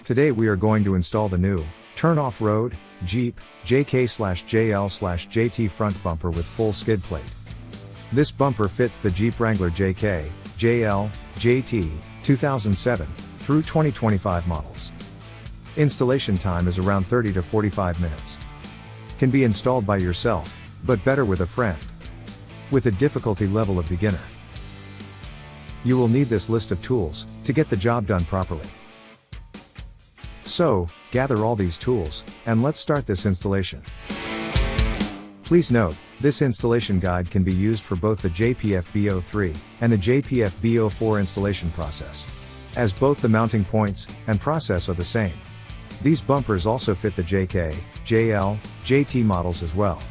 Today we are going to install the new Turn Offroad Jeep JK/JL/JT front bumper with full skid plate. This bumper fits the Jeep Wrangler JK, JL, JT 2007 through 2025 models. Installation time is around 30 to 45 minutes. Can be installed by yourself, but better with a friend. With a difficulty level of beginner. You will need this list of tools to get the job done properly. So, gather all these tools, and let's start this installation. Please note, this installation guide can be used for both the JPF B03 and the JPF B04 installation process, as both the mounting points and process are the same. These bumpers also fit the JK, JL, JT models as well.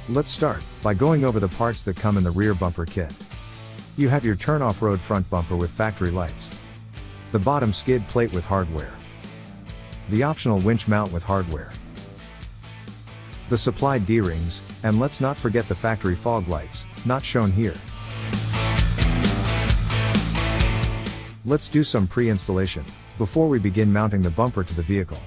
Let's start by going over the parts that come in the rear bumper kit. You have your Turn Offroad front bumper with factory lights, the bottom skid plate with hardware, the optional winch mount with hardware, the supplied D-rings, and let's not forget the factory fog lights, not shown here. Let's do some pre-installation before we begin mounting the bumper to the vehicle.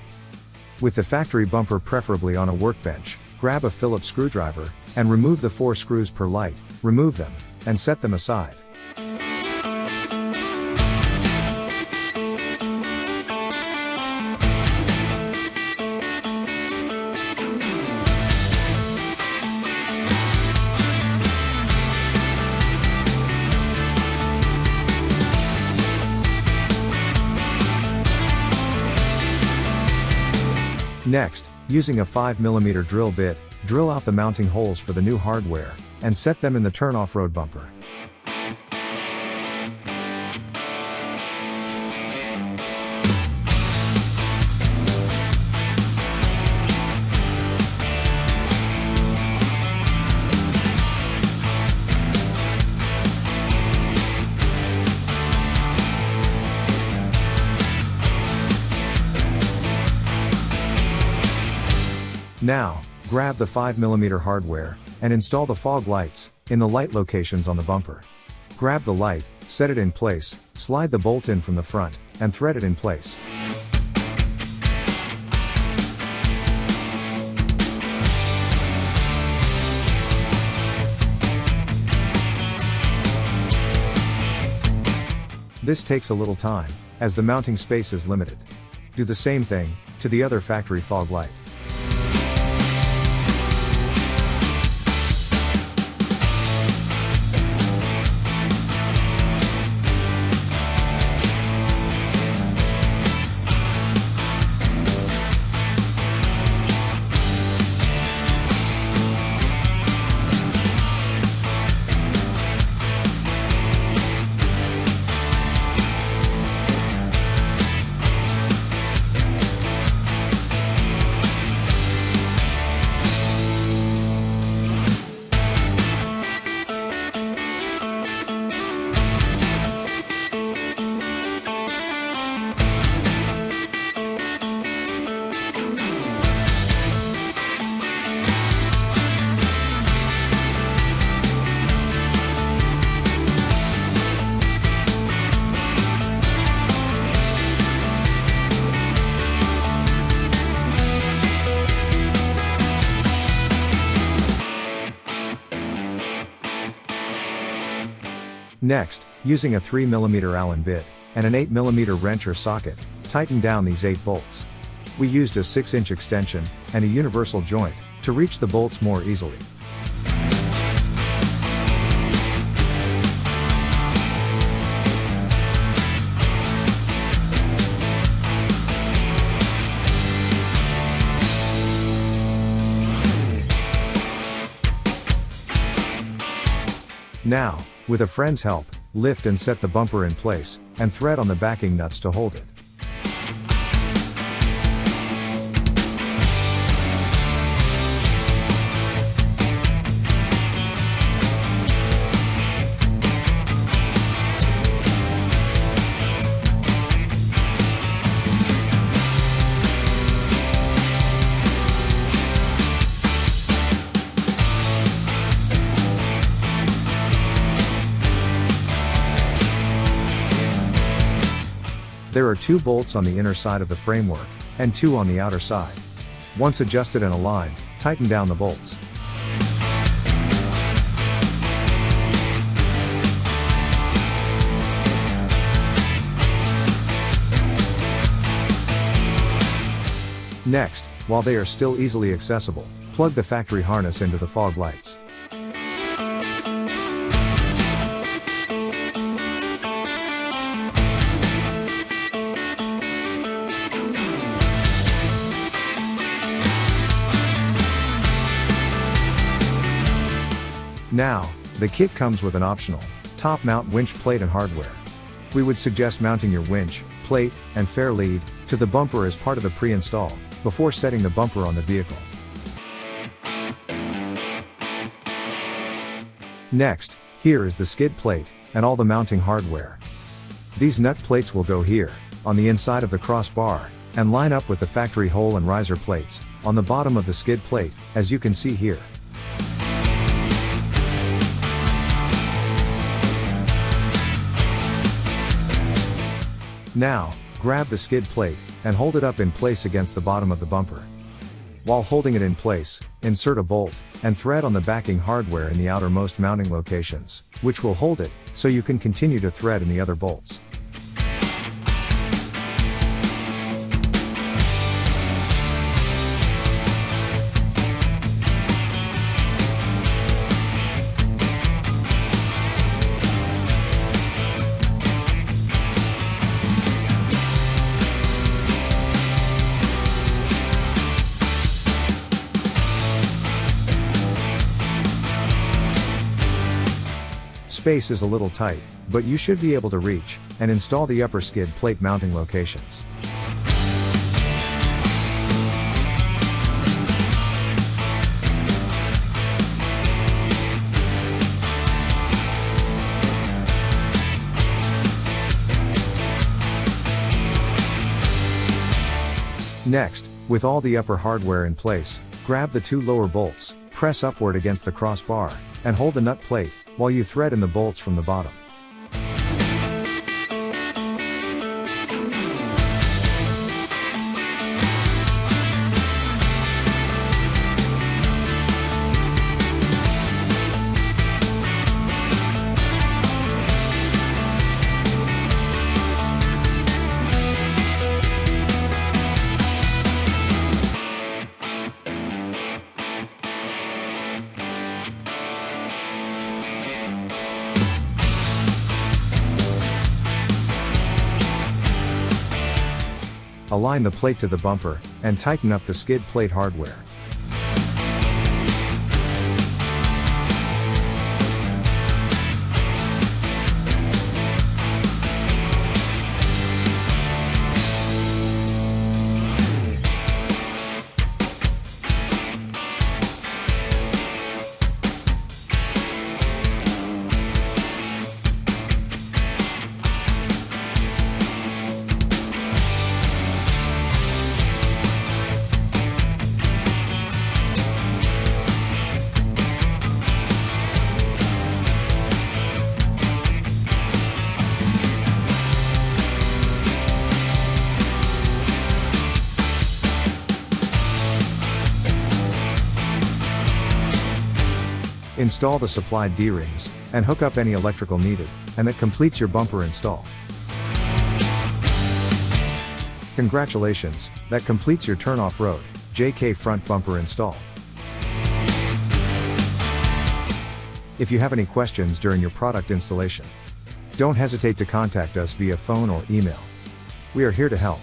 With the factory bumper preferably on a workbench, grab a Phillips screwdriver and remove the 4 screws per light, remove them, and set them aside. Next, using a 5mm drill bit, drill out the mounting holes for the new hardware, and set them in the Turn Offroad bumper. Now, grab the 5mm hardware, and install the fog lights in the light locations on the bumper. Grab the light, set it in place, slide the bolt in from the front, and thread it in place. This takes a little time, as the mounting space is limited. Do the same thing to the other factory fog light. Next, using a 3mm Allen bit and an 8mm wrench or socket, tighten down these 8 bolts. We used a 6-inch extension and a universal joint to reach the bolts more easily. Now, with a friend's help, lift and set the bumper in place, and thread on the backing nuts to hold it. There are 2 bolts on the inner side of the framework, and 2 on the outer side. Once adjusted and aligned, tighten down the bolts. Next, while they are still easily accessible, plug the factory harness into the fog lights. Now, the kit comes with an optional top mount winch plate and hardware. We would suggest mounting your winch, plate, and fair lead to the bumper as part of the pre-install, before setting the bumper on the vehicle. Next, here is the skid plate, and all the mounting hardware. These nut plates will go here, on the inside of the crossbar, and line up with the factory hole and riser plates, on the bottom of the skid plate, as you can see here. Now, grab the skid plate, and hold it up in place against the bottom of the bumper. While holding it in place, insert a bolt and thread on the backing hardware in the outermost mounting locations, which will hold it, so you can continue to thread in the other bolts. Space is a little tight, but you should be able to reach and install the upper skid plate mounting locations. Next, with all the upper hardware in place, grab the 2 lower bolts, press upward against the crossbar, and hold the nut plate, while you thread in the bolts from the bottom. Align the plate to the bumper, and tighten up the skid plate hardware. Install the supplied D-rings, and hook up any electrical needed, and that completes your bumper install. Congratulations, that completes your Turn Off-Road JK front bumper install. If you have any questions during your product installation, don't hesitate to contact us via phone or email. We are here to help.